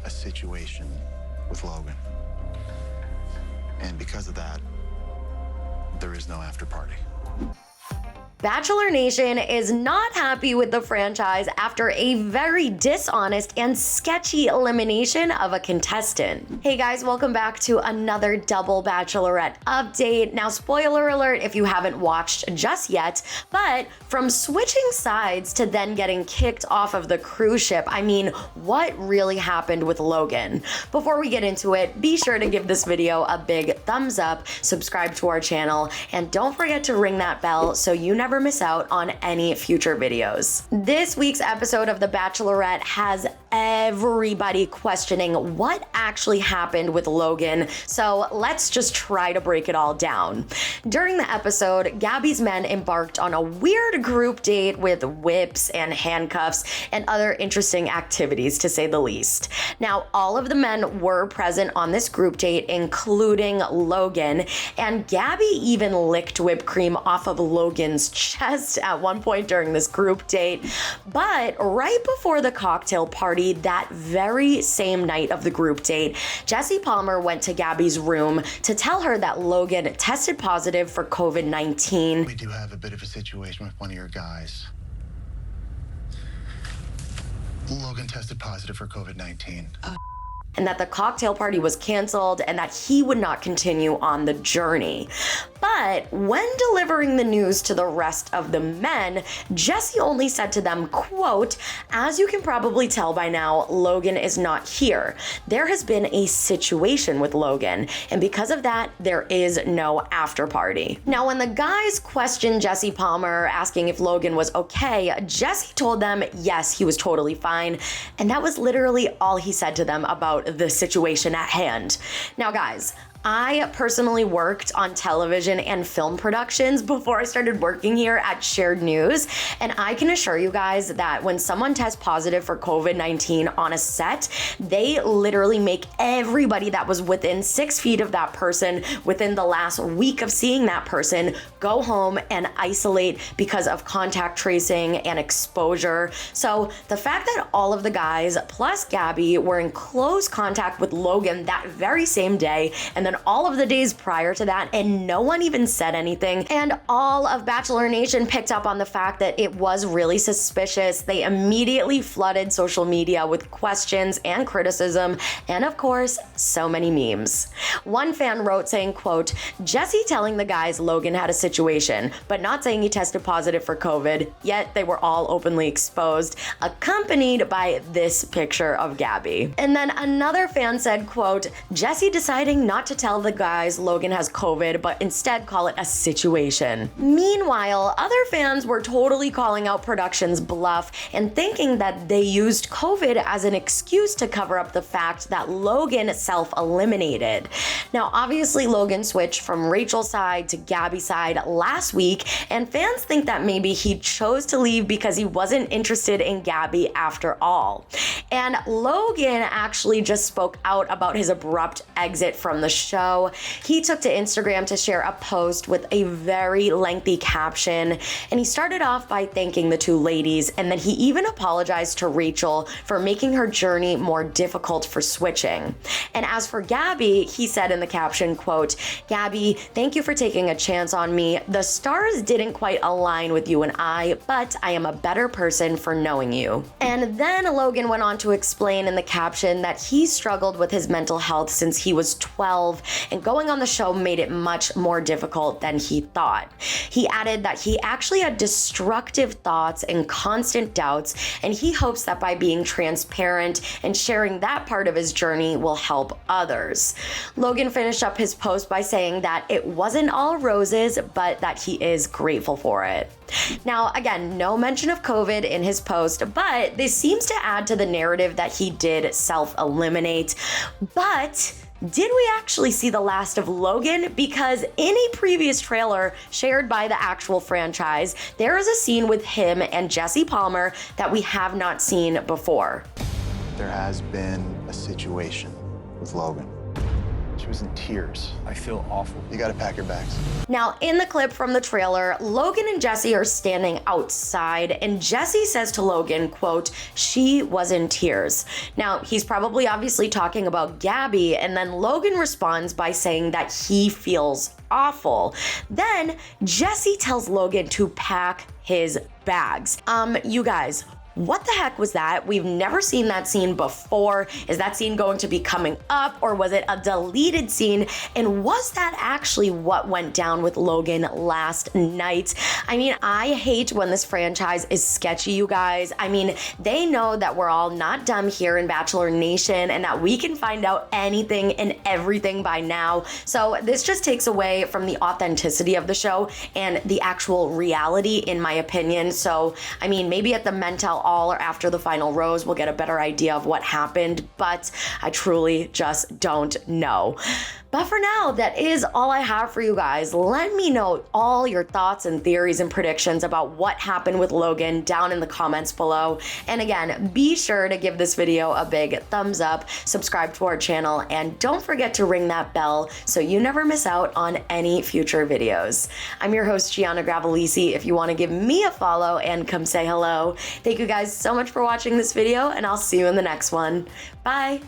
a situation with Logan. And because of that, there is no after party. Bachelor Nation is not happy with the franchise after a very dishonest and sketchy elimination of a contestant. Hey guys, welcome back to another double Bachelorette update. Now, spoiler alert if you haven't watched just yet, but from switching sides to then getting kicked off of the cruise ship, I mean, what really happened with Logan? Before we get into it, be sure to give this video a big thumbs up, subscribe to our channel, and don't forget to ring that bell so you never miss out on any future videos. This week's episode of The Bachelorette has everybody questioning what actually happened with Logan, so let's just try to break it all down. During the episode, Gabby's men embarked on a weird group date with whips and handcuffs and other interesting activities, to say the least. Now, all of the men were present on this group date, including Logan, and Gabby even licked whipped cream off of Logan's chest at one point during this group date. But right before the cocktail party that very same night of the group date, Jesse Palmer went to Gabby's room to tell her that Logan tested positive for COVID-19. We do have a bit of a situation with one of your guys. Logan tested positive for COVID-19. And that the cocktail party was canceled and that he would not continue on the journey. But when delivering the news to the rest of the men, Jesse only said to them, quote, "As you can probably tell by now, Logan is not here. There has been a situation with Logan, and because of that, there is no after party." Now, when the guys questioned Jesse Palmer, asking if Logan was okay, Jesse told them, yes, he was totally fine. And that was literally all he said to them about the situation at hand. Now, guys, I personally worked on television and film productions before I started working here at Shared News, and I can assure you guys that when someone tests positive for COVID-19 on a set, they literally make everybody that was within 6 feet of that person within the last week of seeing that person go home and isolate because of contact tracing and exposure. So the fact that all of the guys plus Gabby were in close contact with Logan that very same day, and then all of the days prior to that, and no one even said anything. And all of Bachelor Nation picked up on the fact that it was really suspicious. They immediately flooded social media with questions and criticism, and of course, so many memes. One fan wrote saying, quote, "Jesse telling the guys Logan had a situation, but not saying he tested positive for COVID, yet they were all openly exposed," accompanied by this picture of Gabby. And then another fan said, quote, "Jesse deciding not to tell the guys Logan has COVID, but instead call it a situation." Meanwhile, other fans were totally calling out production's bluff and thinking that they used COVID as an excuse to cover up the fact that Logan self-eliminated. Now, obviously, Logan switched from Rachel's side to Gabby's side last week, and fans think that maybe he chose to leave because he wasn't interested in Gabby after all. And Logan actually just spoke out about his abrupt exit from the show. He took to Instagram to share a post with a very lengthy caption, and he started off by thanking the two ladies, and then he even apologized to Rachel for making her journey more difficult for switching. And as for Gabby, he said in the caption, quote, "Gabby, thank you for taking a chance on me. The stars didn't quite align with you and I, but I am a better person for knowing you." And then Logan went on to explain in the caption that he struggled with his mental health since he was 12, and going on the show made it much more difficult than he thought. He added that he actually had destructive thoughts and constant doubts, and he hopes that by being transparent and sharing that part of his journey will help others. Logan finished up his post by saying that it wasn't all roses, but that he is grateful for it. Now, again, no mention of COVID in his post, but this seems to add to the narrative that he did self-eliminate. But did we actually see the last of Logan? Because in a previous trailer shared by the actual franchise, there is a scene with him and Jesse Palmer that we have not seen before. There has been a situation with Logan. She was in tears. I feel awful. You gotta pack your bags. Now, in the clip from the trailer, Logan and Jesse are standing outside, and Jesse says to Logan, quote, "She was in tears." Now, he's probably obviously talking about Gabby, and then Logan responds by saying that he feels awful. Then Jesse tells Logan to pack his bags. You guys, what the heck was that? We've never seen that scene before. Is that scene going to be coming up, or was it a deleted scene? And was that actually what went down with Logan last night? I mean, I hate when this franchise is sketchy, you guys. I mean, they know that we're all not dumb here in Bachelor Nation and that we can find out anything and everything by now. So this just takes away from the authenticity of the show and the actual reality, in my opinion. So, I mean, maybe at the Men Tell All or after the final rose, we'll get a better idea of what happened, but I truly just don't know. But for now, that is all I have for you guys. Let me know all your thoughts and theories and predictions about what happened with Logan down in the comments below. And again, be sure to give this video a big thumbs up, subscribe to our channel, and don't forget to ring that bell so you never miss out on any future videos. I'm your host, Gianna Gravelisi. If you want to give me a follow and come say hello. Thank you guys so much for watching this video, and I'll see you in the next one. Bye.